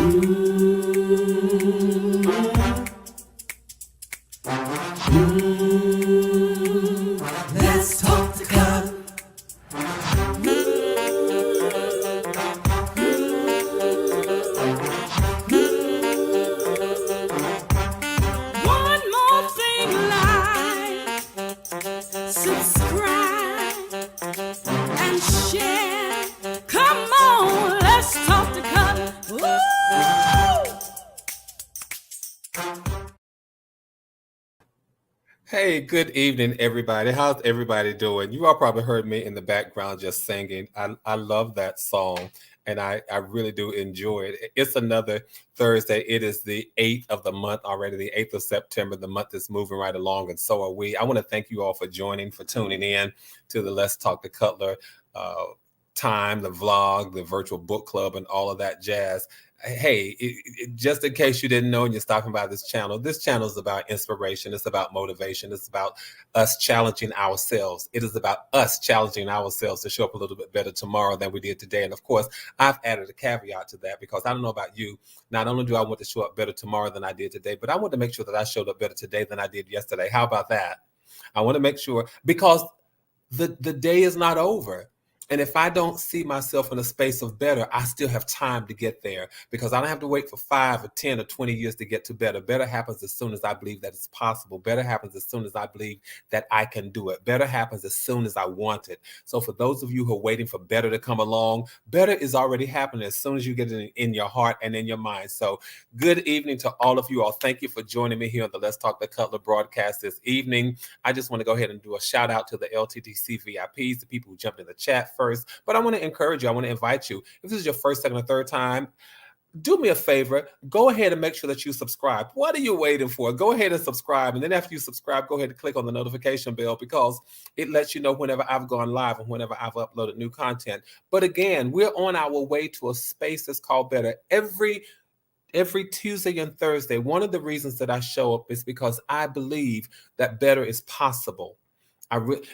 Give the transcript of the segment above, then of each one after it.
Let's talk to God. One more thing, like, subscribe, and share. Come on, let's talk to God. Woo! Hey, good evening, everybody. How's everybody doing? You all probably heard me in the background just singing. I love that song, and I really do enjoy it. It's another Thursday. It is the 8th of the month already, the 8th of September. The month is moving right along, and so are we. I want to thank you all for joining, for tuning in to the Let's Talk to Cutler time, the vlog, the virtual book club, and all of that jazz. Hey, just in case you didn't know and you're stopping by this channel is about inspiration. It's about motivation. It's about us challenging ourselves. It is about us challenging ourselves to show up a little bit better tomorrow than we did today. And of course, I've added a caveat to that because I don't know about you. Not only do I want to show up better tomorrow than I did today, but I want to make sure that I showed up better today than I did yesterday. How about that? I want to make sure, because the day is not over. And if I don't see myself in a space of better, I still have time to get there, because I don't have to wait for 5 or 10 or 20 years to get to better. Better happens as soon as I believe that it's possible. Better happens as soon as I believe that I can do it. Better happens as soon as I want it. So for those of you who are waiting for better to come along, better is already happening as soon as you get it in your heart and in your mind. So good evening to all of you all. Thank you for joining me here on the Let's Talk the Cutler broadcast this evening. I just want to go ahead and do a shout out to the LTTC VIPs, the people who jumped in the chat first. But I want to encourage you. I want to invite you. If this is your first, second, or third time, do me a favor. Go ahead and make sure that you subscribe. What are you waiting for? Go ahead and subscribe. And then after you subscribe, go ahead and click on the notification bell, because it lets you know whenever I've gone live and whenever I've uploaded new content. But again, we're on our way to a space that's called better. Every Tuesday and Thursday, one of the reasons that I show up is because I believe that better is possible.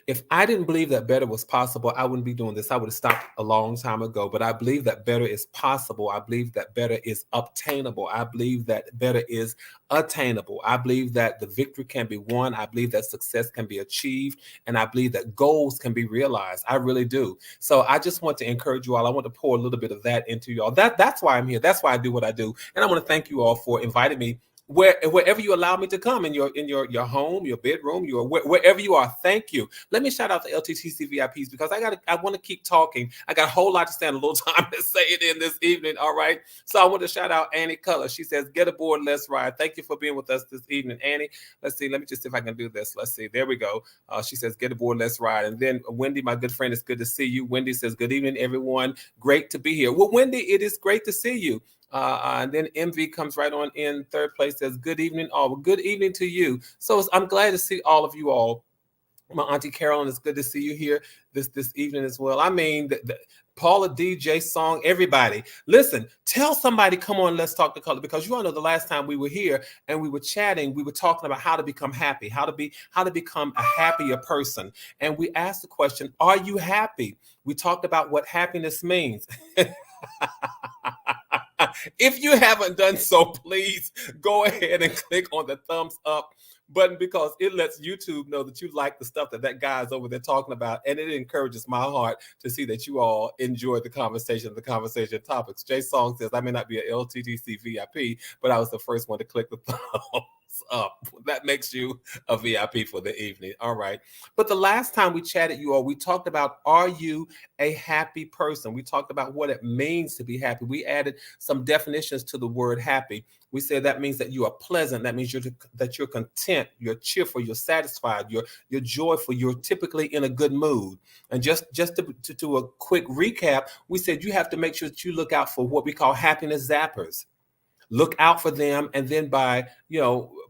If I didn't believe that better was possible, I wouldn't be doing this. I would have stopped a long time ago. But I believe that better is possible. I believe that better is obtainable. I believe that better is attainable. I believe that the victory can be won. I believe that success can be achieved. And I believe that goals can be realized. I really do. So I just want to encourage you all. I want to pour a little bit of that into you all. That's why I'm here. That's why I do what I do. And I want to thank you all for inviting me wherever you allow me to come, in your home, your bedroom, wherever you are. Thank you. Let me shout out the LTTC VIPs, because I want to keep talking. I got a whole lot to stand, a little time to say it in this evening. All right. So I want to shout out Annie Color. She says, "Get aboard, let's ride." Thank you for being with us this evening, Annie. Let's see. Let me just see if I can do this. Let's see. There we go. She says, "Get aboard, let's ride." And then Wendy, my good friend, it's good to see you. Wendy says, "Good evening, everyone. Great to be here." Well, Wendy, it is great to see you. And then MV comes right on in third place, says, "Good evening, all." Well, good evening to you. So I'm glad to see all of you all. My Auntie Carolyn, it's good to see you here this evening as well. I mean, the Paula DJ song, everybody. Listen, tell somebody, come on, let's talk to color, because you all know the last time we were here and we were chatting, we were talking about how to become happy, how to become a happier person. And we asked the question, are you happy? We talked about what happiness means. If you haven't done so, please go ahead and click on the thumbs up button, because it lets YouTube know that you like the stuff that guy's over there talking about, and it encourages my heart to see that you all enjoy the conversation topics. Jay Song says, "I may not be a LTTC VIP, but I was the first one to click the thumbs up." That makes you a VIP for the evening. All right. But the last time we chatted, you all, we talked about, are you a happy person? We talked about what it means to be happy. We added some definitions to the word happy. We said that means that you are pleasant. That means that you're content, you're cheerful, you're satisfied, you're joyful, you're typically in a good mood. And just to do a quick recap, we said you have to make sure that you look out for what we call happiness zappers. Look out for them, and then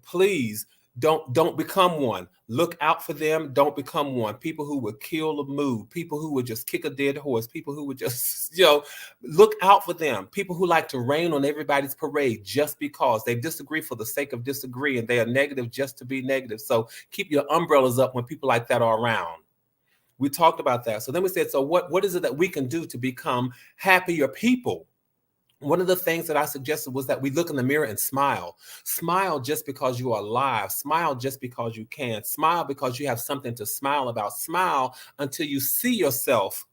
please don't become one. Look out for them. Don't become one. People who would kill a mood, people who would just kick a dead horse, people who would just, look out for them. People who like to rain on everybody's parade just because they disagree for the sake of disagree, and they are negative just to be negative. So keep your umbrellas up when people like that are around. We talked about that. So then we said, so what is it that we can do to become happier people? One of the things that I suggested was that we look in the mirror and smile. Smile just because you are alive. Smile just because you can. Smile because you have something to smile about. Smile until you see yourself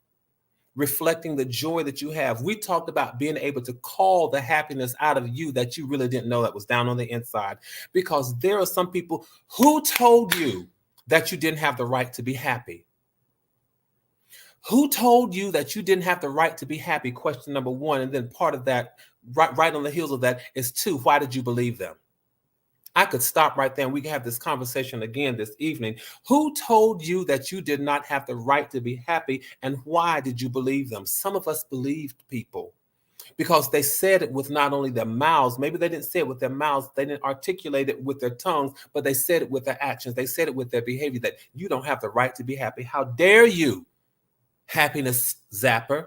reflecting the joy that you have. We talked about being able to call the happiness out of you that you really didn't know that was down on the inside. Because there are some people who told you that you didn't have the right to be happy. Who told you that you didn't have the right to be happy? Question number one. And then part of that, right on the heels of that, is two, why did you believe them? I could stop right there and we can have this conversation again this evening. Who told you that you did not have the right to be happy, and why did you believe them? Some of us believed people because they said it with not only their mouths, maybe they didn't say it with their mouths, they didn't articulate it with their tongues, but they said it with their actions. They said it with their behavior, that you don't have the right to be happy. How dare you? Happiness zapper.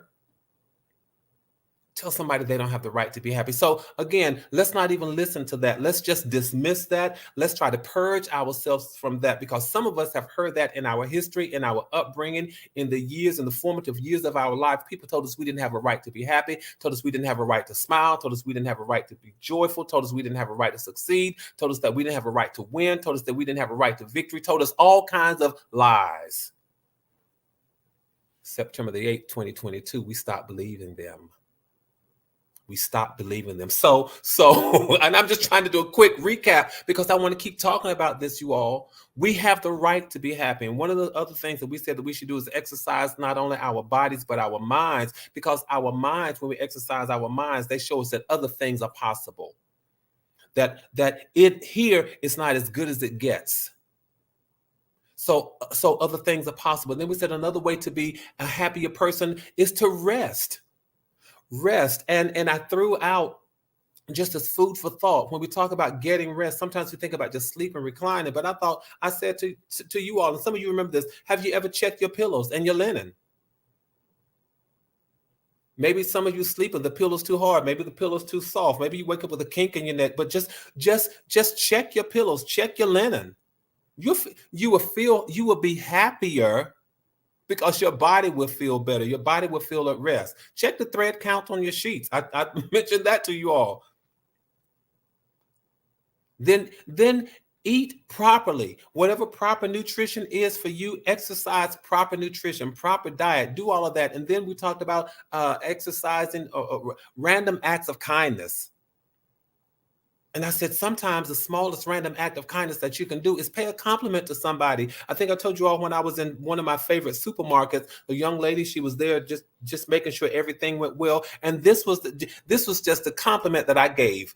Tell somebody they don't have the right to be happy. So again, let's not even listen to that. Let's just dismiss that. Let's try to purge ourselves from that, because some of us have heard that in our history, in our upbringing, in the years, in the formative years of our life. People told us we didn't have a right to be happy, told us we didn't have a right to smile, told us we didn't have a right to be joyful, told us we didn't have a right to succeed, told us that we didn't have a right to win, told us that we didn't have a right to victory, told us all kinds of lies. September the 8th, 2022, we stopped believing them. We stopped believing them. So, and I'm just trying to do a quick recap because I want to keep talking about this, you all. We have the right to be happy. And one of the other things that we said that we should do is exercise not only our bodies, but our minds, because our minds, when we exercise our minds, they show us that other things are possible. That it here is not as good as it gets. So other things are possible. And then we said another way to be a happier person is to rest. Rest. And I threw out just as food for thought. When we talk about getting rest, sometimes we think about just sleeping, reclining. But I said to you all, and some of you remember this, have you ever checked your pillows and your linen? Maybe some of you sleeping, the pillow's too hard. Maybe the pillow's too soft. Maybe you wake up with a kink in your neck. But just check your pillows, check your linen. You will be happier because your body will feel better. Your body will feel at rest. Check the thread count on your sheets. I mentioned that to you all. Then eat properly. Whatever proper nutrition is for you, exercise, proper nutrition, proper diet, do all of that. And then we talked about exercising random acts of kindness. And I said, sometimes the smallest random act of kindness that you can do is pay a compliment to somebody. I think I told you all when I was in one of my favorite supermarkets, a young lady, she was there just making sure everything went well. And this was just a compliment that I gave.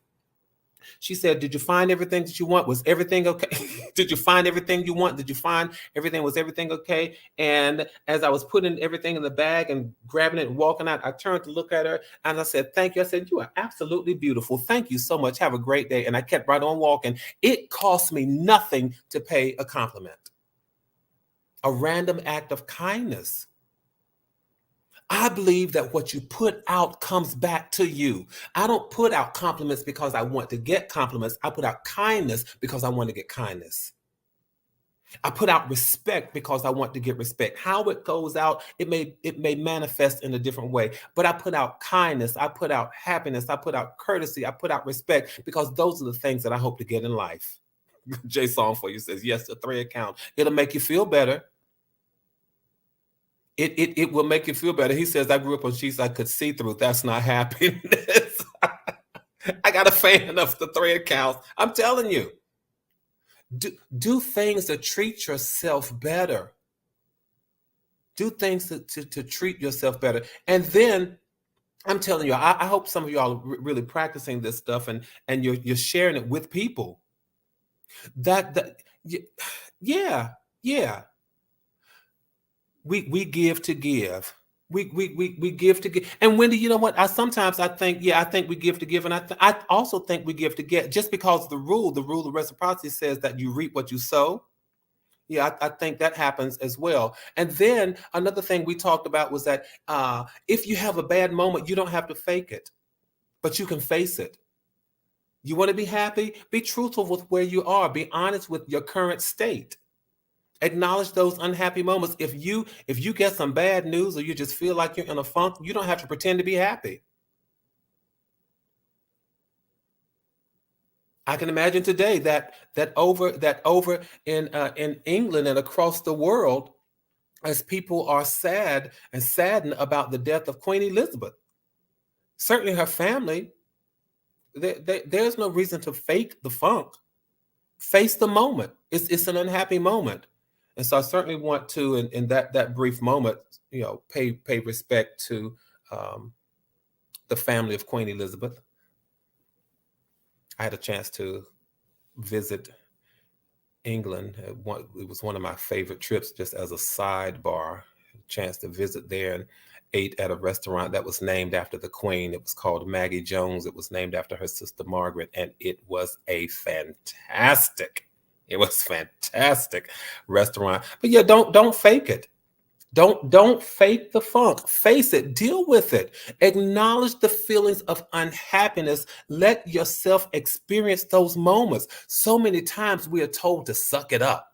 She said, did you find everything that you want? Was everything okay? Did you find everything you want? Did you find everything? Was everything okay? And as I was putting everything in the bag and grabbing it and walking out, I turned to look at her and I said, thank you. I said, you are absolutely beautiful. Thank you so much. Have a great day. And I kept right on walking. It cost me nothing to pay a compliment. A random act of kindness. I believe that what you put out comes back to you. I don't put out compliments because I want to get compliments. I put out kindness because I want to get kindness. I put out respect because I want to get respect. How it goes out, it may manifest in a different way. But I put out kindness, I put out happiness, I put out courtesy, I put out respect, because those are the things that I hope to get in life. Jay Song for you says, yes, the thread count. It'll make you feel better. It will make you feel better. He says, I grew up on sheets I could see through. That's not happiness. I got a fan of the thread counts. I'm telling you. Do things to treat yourself better. Do things to treat yourself better. And then I'm telling you, I hope some of y'all are really practicing this stuff and you're sharing it with people. Yeah. We give to give. We give to give. And Wendy, you know what? I think we give to give, and I also think we give to get. Just because the rule of reciprocity says that you reap what you sow. Yeah, I think that happens as well. And then another thing we talked about was that if you have a bad moment, you don't have to fake it, but you can face it. You want to be happy? Be truthful with where you are. Be honest with your current state. Acknowledge those unhappy moments. If you get some bad news or you just feel like you're in a funk, you don't have to pretend to be happy. I can imagine today that over in England and across the world, as people are sad and saddened about the death of Queen Elizabeth. Certainly, her family. There's no reason to fake the funk. Face the moment. It's an unhappy moment, and so I certainly want to, in that brief moment, pay respect to the family of Queen Elizabeth. I had a chance to visit England. It was one of my favorite trips, just as a sidebar. Chance to visit there and ate at a restaurant that was named after the Queen. It was called Maggie Jones. It was named after her sister Margaret, and it was it was fantastic restaurant. But yeah, don't fake it. Don't fake the funk. Face it. Deal with it. Acknowledge the feelings of unhappiness. Let yourself experience those moments. So many times we are told to suck it up.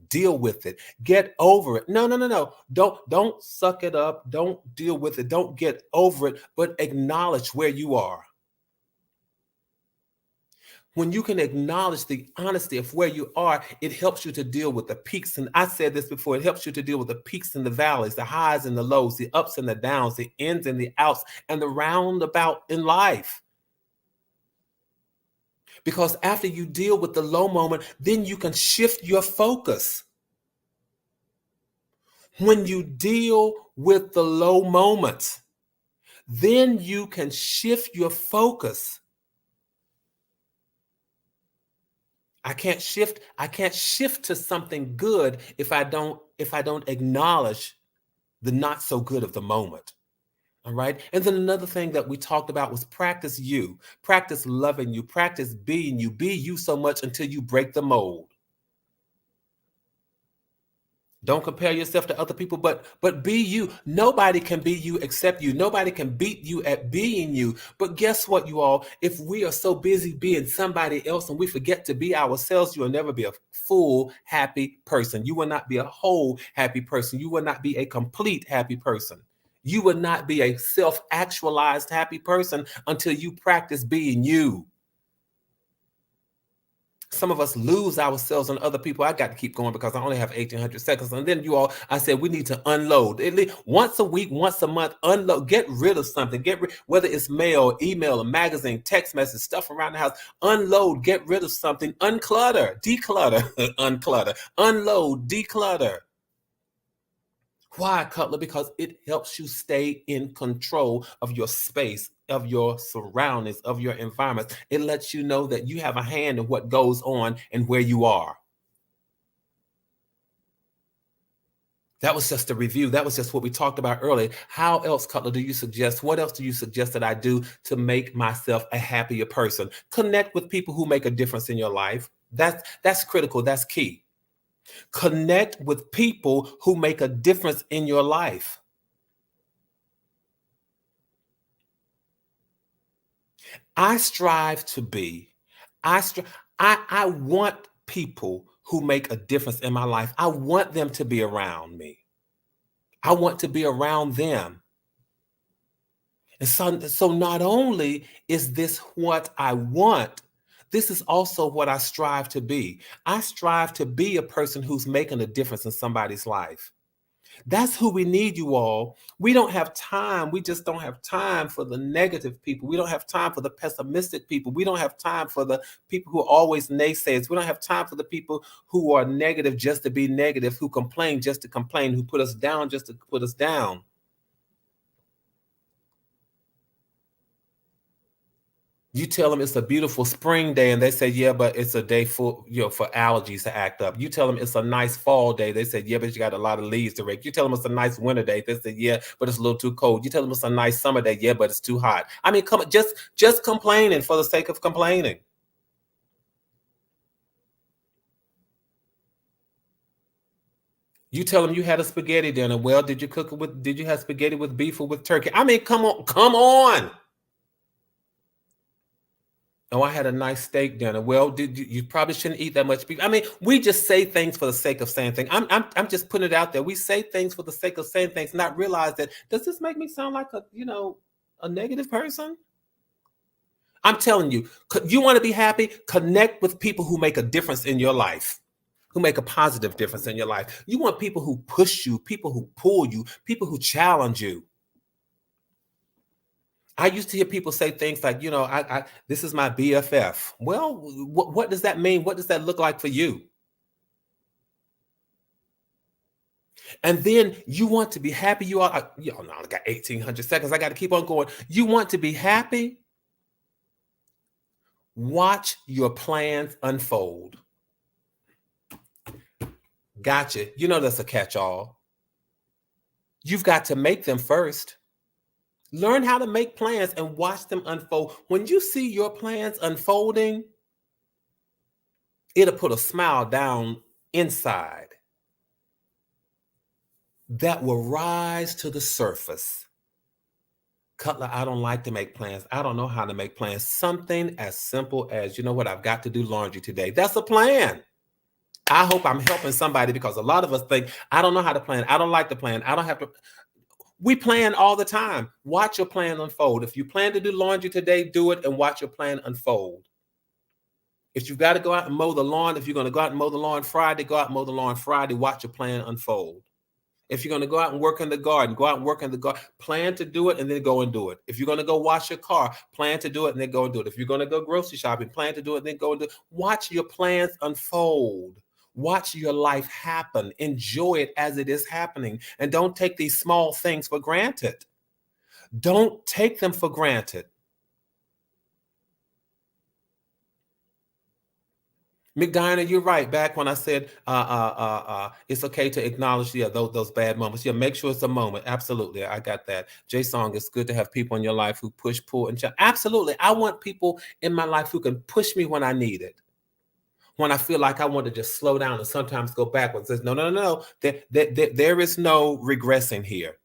Deal with it. Get over it. No. Don't suck it up. Don't deal with it. Don't get over it, but acknowledge where you are. When you can acknowledge the honesty of where you are, it helps you to deal with the peaks. And I said this before, it helps you to deal with the peaks and the valleys, the highs and the lows, the ups and the downs, the ins and the outs, and the roundabout in life. Because after you deal with the low moment, then you can shift your focus. When you deal with the low moments, then you can shift your focus. I can't shift to something good if I don't acknowledge the not so good of the moment. All right. And then another thing that we talked about was practice you. Practice loving you. Practice being you. Be you so much until you break the mold. Don't compare yourself to other people, but be you. Nobody can be you except you. Nobody can beat you at being you. But guess what, you all? If we are so busy being somebody else and we forget to be ourselves, you will never be a full, happy person. You will not be a whole, happy person. You will not be a complete, happy person. You will not be a self-actualized, happy person until you practice being you. Some of us lose ourselves on other people. I got to keep going because I only have 1,800 seconds. And then you all, I said, we need to unload. At least once a week, once a month, unload. Get rid of something. Whether it's mail, email, a magazine, text message, stuff around the house. Unload, get rid of something. Unclutter, declutter, unclutter, unload, declutter. Why, Cutler? Because it helps you stay in control of your space, of your surroundings, of your environment. It lets you know that you have a hand in what goes on and where you are. That was just a review. That was just what we talked about earlier. How else, Cutler, do you suggest? What else do you suggest that I do to make myself a happier person? Connect with people who make a difference in your life. That's critical. That's key. Connect with people who make a difference in your life. I want people who make a difference in my life. I want them to be around me. I want to be around them. And so not only is this what I want, this is also what I strive to be. I strive to be a person who's making a difference in somebody's life. That's who we need, you all. We don't have time. We just don't have time for the negative people. We don't have time for the pessimistic people. We don't have time for the people who are always naysayers. We don't have time for the people who are negative just to be negative, who complain just to complain, who put us down just to put us down. You tell them it's a beautiful spring day and they say, yeah, but it's a day for allergies to act up. You tell them it's a nice fall day. They say, yeah, but you got a lot of leaves to rake. You tell them it's a nice winter day. They say, yeah, but it's a little too cold. You tell them it's a nice summer day. Yeah, but it's too hot. I mean, come on, just complaining for the sake of complaining. You tell them you had a spaghetti dinner. Well, did you have spaghetti with beef or with turkey? I mean, come on. Oh, I had a nice steak dinner. Well, you probably shouldn't eat that much beef. I mean, we just say things for the sake of saying things. I'm just putting it out there. We say things for the sake of saying things, not realize that, does this make me sound like a negative person? I'm telling you, you want to be happy? Connect with people who make a difference in your life, who make a positive difference in your life. You want people who push you, people who pull you, people who challenge you. I used to hear people say things like, this is my BFF. Well, what does that mean? What does that look like for you? And then you want to be happy. You are, no, I got 1,800 seconds. I got to keep on going. You want to be happy? Watch your plans unfold. Gotcha. You know that's a catch-all. You've got to make them first. Learn how to make plans and watch them unfold. When you see your plans unfolding, it'll put a smile down inside that will rise to the surface. Cutler, I don't like to make plans. I don't know how to make plans. Something as simple as, you know what, I've got to do laundry today. That's a plan. I hope I'm helping somebody, because a lot of us think, I don't know how to plan. I don't like to plan. I don't have to. We plan all the time. Watch your plan unfold. If you plan to do laundry today, do it and watch your plan unfold. If you've got to go out and mow the lawn, if you're going to go out and mow the lawn Friday, go out and mow the lawn Friday. Watch your plan unfold. If you're going to go out and work in the garden, go out and work in the garden. Plan to do it and then go and do it. If you're going to go wash your car, plan to do it and then go and do it. If you're going to go grocery shopping, plan to do it and then go and do it. Watch your plans unfold. Watch your life happen. Enjoy it as it is happening. And don't take these small things for granted. Don't take them for granted. McDiner, you're right. Back when I said it's okay to acknowledge those bad moments. Yeah, make sure it's a moment. Absolutely, I got that. Jay Song, it's good to have people in your life who push, pull, and challenge. Absolutely, I want people in my life who can push me when I need it. When I feel like I want to just slow down and sometimes go backwards. Says, no. There is no regressing here.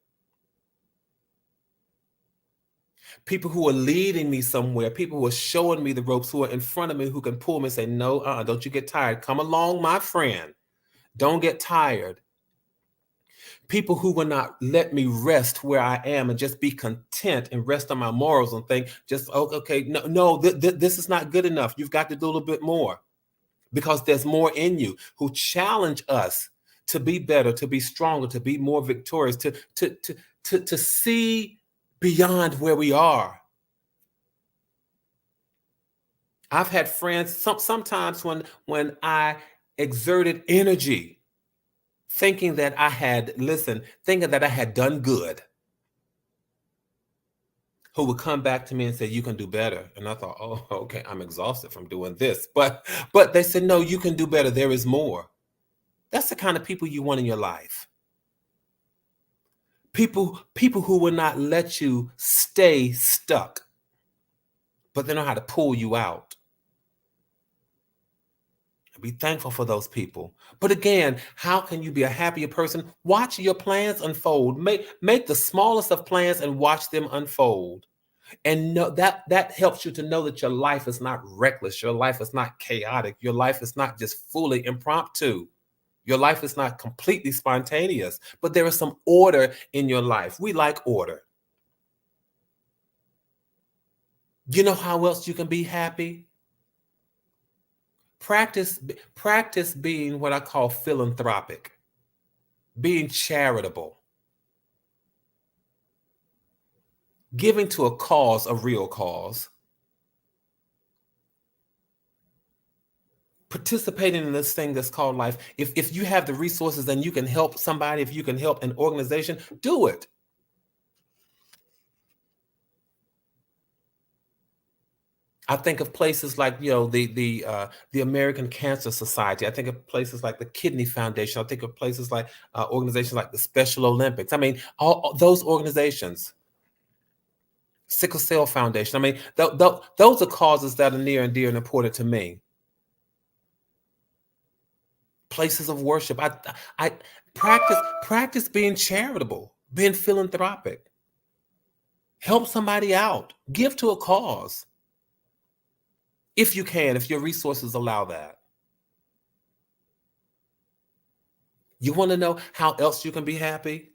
People who are leading me somewhere, people who are showing me the ropes, who are in front of me, who can pull me and say, no, don't you get tired. Come along, my friend. Don't get tired. People who will not let me rest where I am and just be content and rest on my morals and think, this is not good enough. You've got to do a little bit more, because there's more in you, who challenge us to be better, to be stronger, to be more victorious, to see beyond where we are. I've had friends sometimes when I exerted energy, thinking that I had done good, who would come back to me and say, you can do better. And I thought, oh, okay, I'm exhausted from doing this. But they said, no, you can do better. There is more. That's the kind of people you want in your life. People who will not let you stay stuck, but they know how to pull you out. Be thankful for those people. But again, how can you be a happier person? Watch your plans unfold. Make the smallest of plans and watch them unfold. And know that helps you to know that your life is not reckless. Your life is not chaotic. Your life is not just fully impromptu. Your life is not completely spontaneous, but there is some order in your life. We like order. You know how else you can be happy? Practice being what I call philanthropic, being charitable, giving to a cause, a real cause, participating in this thing that's called life. If you have the resources and you can help somebody, if you can help an organization, do it. I think of places like, the American Cancer Society. I think of places like the Kidney Foundation. I think of places like organizations like the Special Olympics. I mean, all those organizations. Sickle Cell Foundation. I mean, those are causes that are near and dear and important to me. Places of worship. I practice being charitable, being philanthropic. Help somebody out. Give to a cause. If you can, if your resources allow that. You want to know how else you can be happy?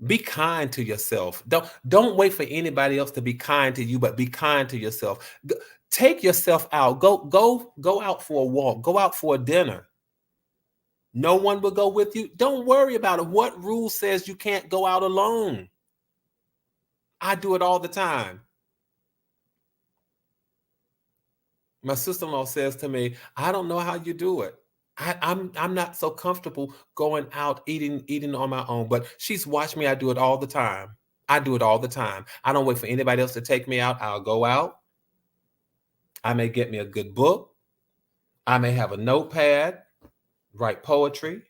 Be kind to yourself. Don't wait for anybody else to be kind to you, but be kind to yourself. Take yourself out. Go out for a walk. Go out for a dinner. No one will go with you. Don't worry about it. What rule says you can't go out alone? I do it all the time. My sister-in-law says to me, I don't know how you do it. I'm not so comfortable going out eating on my own, but she's watched me. I do it all the time. I do it all the time. I don't wait for anybody else to take me out. I'll go out. I may get me a good book. I may have a notepad, write poetry.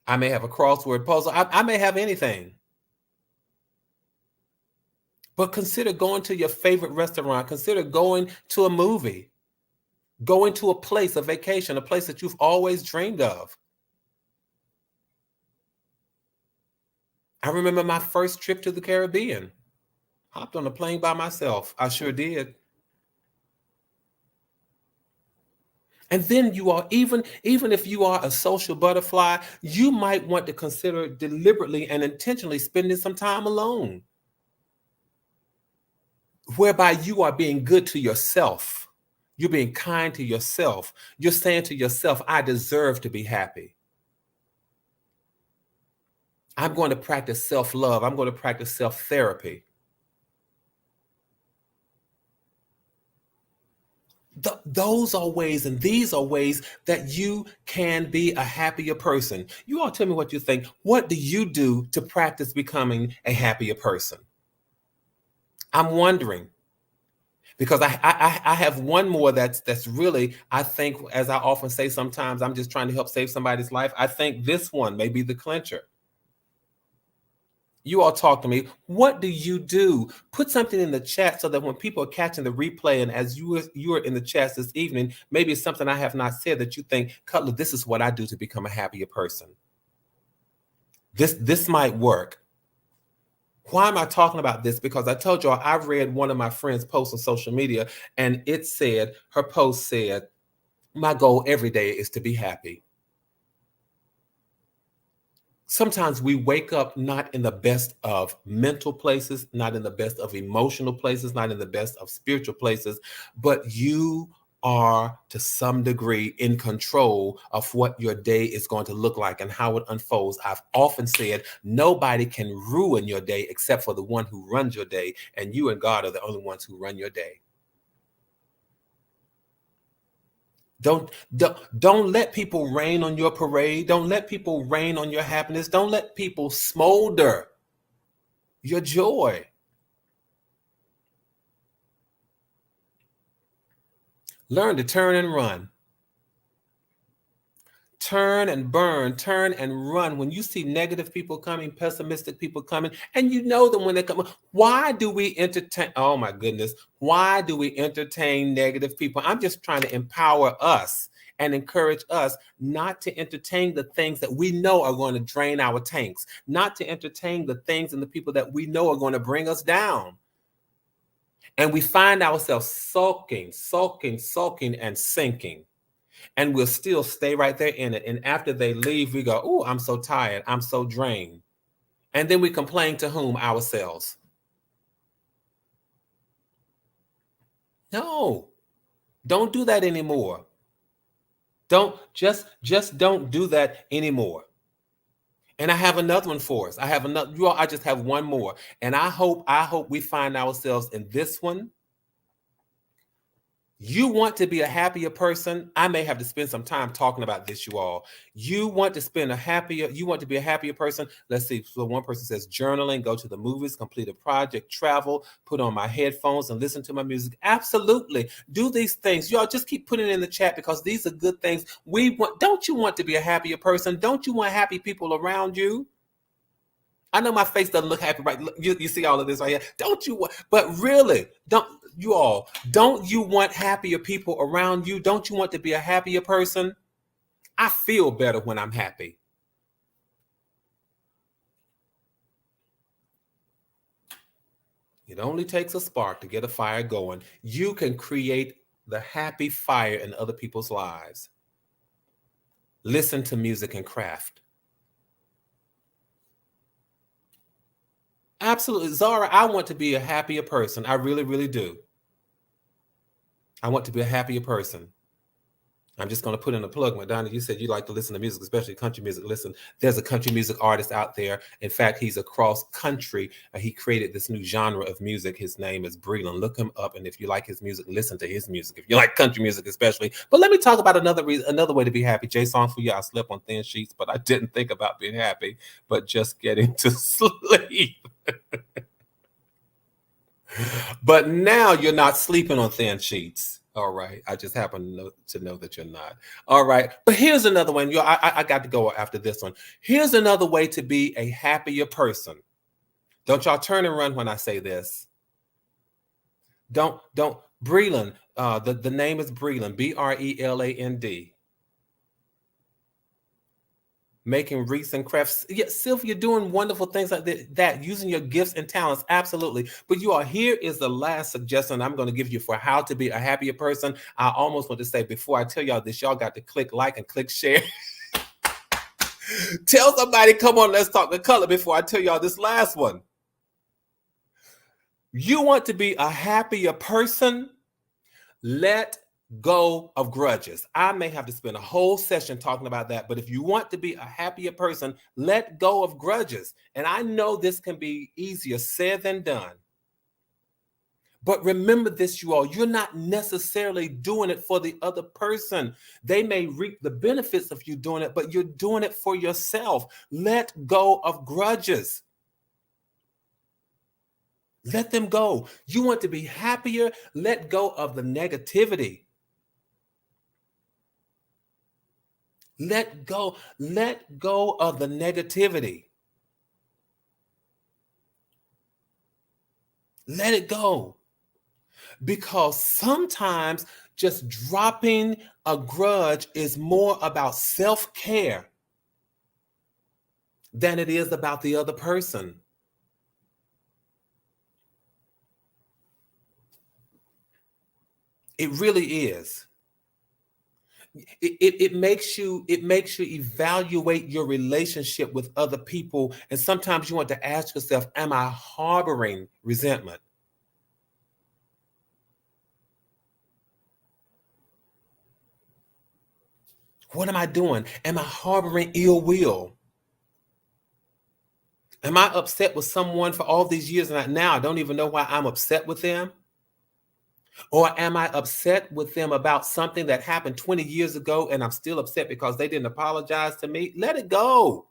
I may have a crossword puzzle. I may have anything. But consider going to your favorite restaurant. Consider going to a movie. Going to a place, a vacation, a place that you've always dreamed of. I remember my first trip to the Caribbean. Hopped on a plane by myself. I sure did. And then you are, even if you are a social butterfly, you might want to consider deliberately and intentionally spending some time alone, whereby you are being good to yourself. You're being kind to yourself. You're saying to yourself, I deserve to be happy. I'm going to practice self-love. I'm going to practice self-therapy. Those are ways, and these are ways that you can be a happier person. You all tell me what you think. What do you do to practice becoming a happier person? I'm wondering, because I have one more that's really, I think, as I often say, sometimes I'm just trying to help save somebody's life. I think this one may be the clincher. You all talk to me. What do you do? Put something in the chat so that when people are catching the replay, and as you are in the chat this evening, maybe it's something I have not said that you think, Cutler, this is what I do to become a happier person. This might work. Why am I talking about this? Because I told y'all I read one of my friends' posts on social media, and her post said, my goal every day is to be happy. Sometimes we wake up not in the best of mental places, not in the best of emotional places, not in the best of spiritual places, but you are to some degree in control of what your day is going to look like and how it unfolds. I've often said nobody can ruin your day except for the one who runs your day, and you and God are the only ones who run your day. Don't let people rain on your parade. Don't let people rain on your happiness. Don't let people smolder your joy. Learn to turn and run. Turn and burn, turn and run. When you see negative people coming, pessimistic people coming, and you know them when they come, why do we entertain? Oh my goodness. Why do we entertain negative people? I'm just trying to empower us and encourage us not to entertain the things that we know are going to drain our tanks, not to entertain the things and the people that we know are going to bring us down. And we find ourselves sulking, and sinking. And we'll still stay right there in it. And after they leave, we go, oh, I'm so tired. I'm so drained. And then we complain to whom? Ourselves. No, don't do that anymore. Don't just don't do that anymore. And I have another one for us. I just have one more. And I hope we find ourselves in this one. You want to be a happier person? I may have to spend some time talking about this, you all. You want to be a happier person? Let's see. So one person says journaling, go to the movies, complete a project, travel, put on my headphones and listen to my music. Absolutely. Do these things. Y'all just keep putting it in the chat because these are good things. Don't you want to be a happier person? Don't you want happy people around you? I know my face doesn't look happy, right? You see all of this right here. Don't you want, but really, don't you want happier people around you? Don't you want to be a happier person? I feel better when I'm happy. It only takes a spark to get a fire going. You can create the happy fire in other people's lives. Listen to music and craft. Absolutely. Zara, I want to be a happier person. I really, really do. I want to be a happier person. I'm just going to put in a plug. Madonna, you said you like to listen to music, especially country music. Listen, there's a country music artist out there. In fact, he's across country. He created this new genre of music. His name is Breland. Look him up, and if you like his music, listen to his music. If you like country music, especially. But let me talk about another way to be happy. Jay, song for you. I slept on thin sheets, but I didn't think about being happy, but just getting to sleep. But now you're not sleeping on thin sheets. All right. I just happen to know that you're not. All right. But here's another one. I got to go after this one. Here's another way to be a happier person. Don't y'all turn and run when I say this. Don't Breland. The name is Breland. Breland. Making wreaths and crafts. Yeah, Sylvia, doing wonderful things like that, using your gifts and talents. Absolutely. But you all, here is the last suggestion I'm going to give you for how to be a happier person. I almost want to say, before I tell y'all this, y'all got to click like and click share. Tell somebody, come on, let's talk the color before I tell y'all this last one. You want to be a happier person? Let go of grudges. I may have to spend a whole session talking about that, but if you want to be a happier person, let go of grudges. And I know this can be easier said than done. But remember this, you all, you're not necessarily doing it for the other person. They may reap the benefits of you doing it, but you're doing it for yourself. Let go of grudges. Let them go. You want to be happier? Let go of the negativity. Let go of the negativity. Let it go. Because sometimes just dropping a grudge is more about self-care than it is about the other person. It really is. It makes you evaluate your relationship with other people, and sometimes you want to ask yourself, am I harboring resentment? What am I doing? Am I harboring ill will? Am I upset with someone for all these years and now I don't even know why I'm upset with them? Or am I upset with them about something that happened 20 years ago and I'm still upset because they didn't apologize to me? Let it go.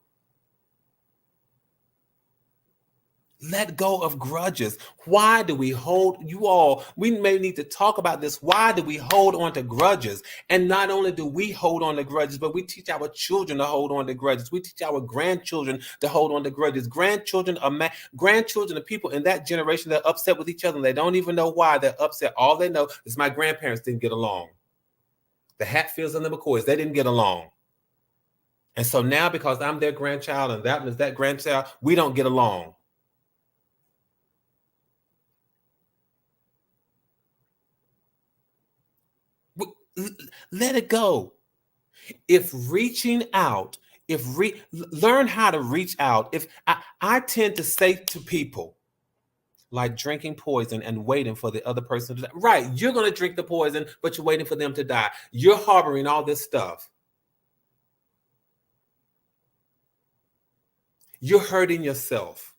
Let go of grudges. Why do we hold, you all, we may need to talk about this. Why do we hold on to grudges? And not only do we hold on to grudges, but we teach our children to hold on to grudges. We teach our grandchildren to hold on to grudges. Grandchildren are people in that generation that are upset with each other and they don't even know why they're upset. All they know is my grandparents didn't get along. The Hatfields and the McCoys, they didn't get along. And so now because I'm their grandchild and that was that grandchild, we don't get along. Let it go. If reaching out, learn how to reach out. If I tend to say to people, like drinking poison and waiting for the other person to die. Right, you're going to drink the poison, but you're waiting for them to die. You're harboring all this stuff. You're hurting yourself.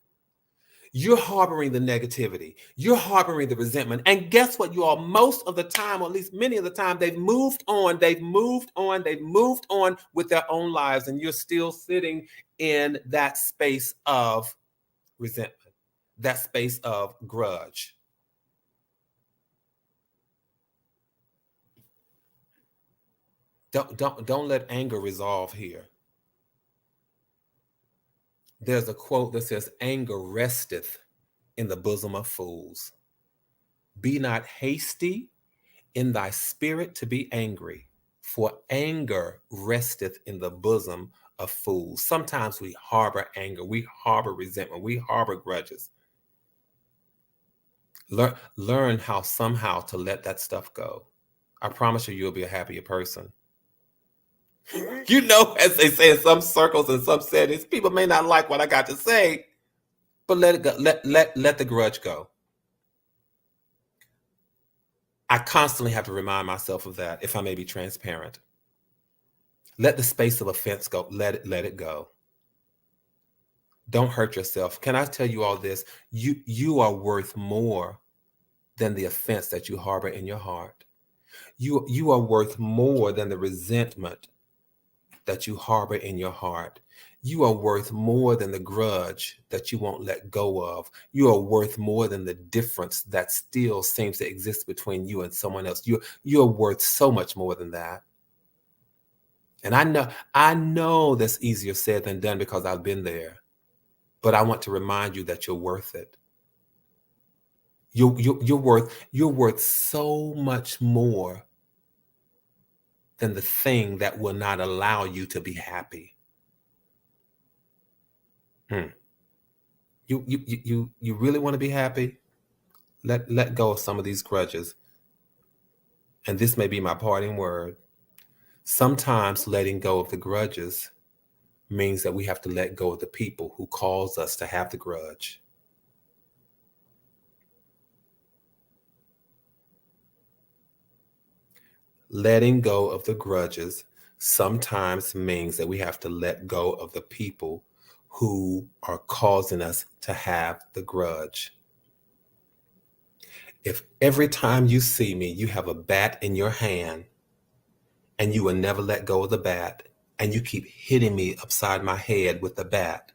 You're harboring the negativity. You're harboring the resentment. And guess what, you all? Most of the time, or at least many of the time, they've moved on. They've moved on with their own lives. And you're still sitting in that space of resentment, that space of grudge. Don't let anger resolve here. There's a quote that says, anger resteth in the bosom of fools. Be not hasty in thy spirit to be angry, for anger resteth in the bosom of fools. Sometimes we harbor anger, we harbor resentment, we harbor grudges. Learn how somehow to let that stuff go. I promise you, you'll be a happier person. You know, as they say in some circles and some settings, people may not like what I got to say, but let it go. Let the grudge go. I constantly have to remind myself of that, if I may be transparent. Let the space of offense go. Let it go. Don't hurt yourself. Can I tell you all this? You are worth more than the offense that you harbor in your heart. You are worth more than the resentment that you harbor in your heart. You are worth more than the grudge that you won't let go of. You are worth more than the difference that still seems to exist between you and someone else. You're worth so much more than that. And I know that's easier said than done because I've been there. But I want to remind you that you're worth it. You're worth so much more than the thing that will not allow you to be happy. You really want to be happy? Let go of some of these grudges. And this may be my parting word. Sometimes letting go of the grudges means that we have to let go of the people who cause us to have the grudge. Letting go of the grudges sometimes means that we have to let go of the people who are causing us to have the grudge. If every time you see me, you have a bat in your hand and you will never let go of the bat, and you keep hitting me upside my head with the bat,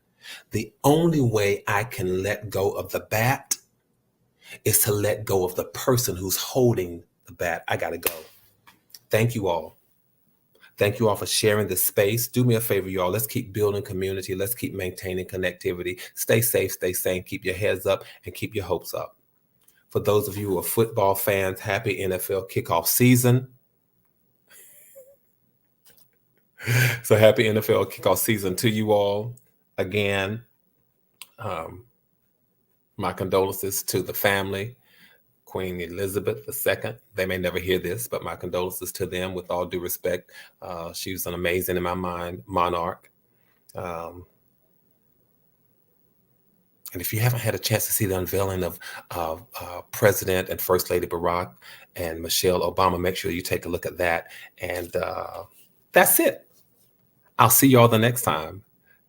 the only way I can let go of the bat is to let go of the person who's holding the bat. I got to go. Thank you all. Thank you all for sharing this space. Do me a favor, y'all. Let's keep building community. Let's keep maintaining connectivity. Stay safe, stay sane, keep your heads up, and keep your hopes up. For those of you who are football fans, happy NFL kickoff season. So happy NFL kickoff season to you all. Again, my condolences to the family, Queen Elizabeth II. They may never hear this, but my condolences to them with all due respect. She was an amazing, in my mind, monarch. And if you haven't had a chance to see the unveiling of President and First Lady Barack and Michelle Obama, make sure you take a look at that. And that's it. I'll see y'all the next time.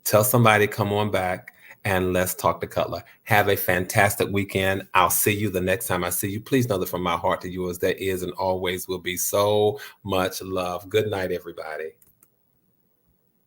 Tell somebody, come on back, and let's talk to Cutler. Have a fantastic weekend. I'll see you the next time I see you. Please know that from my heart to yours, there is and always will be so much love. Good night, everybody.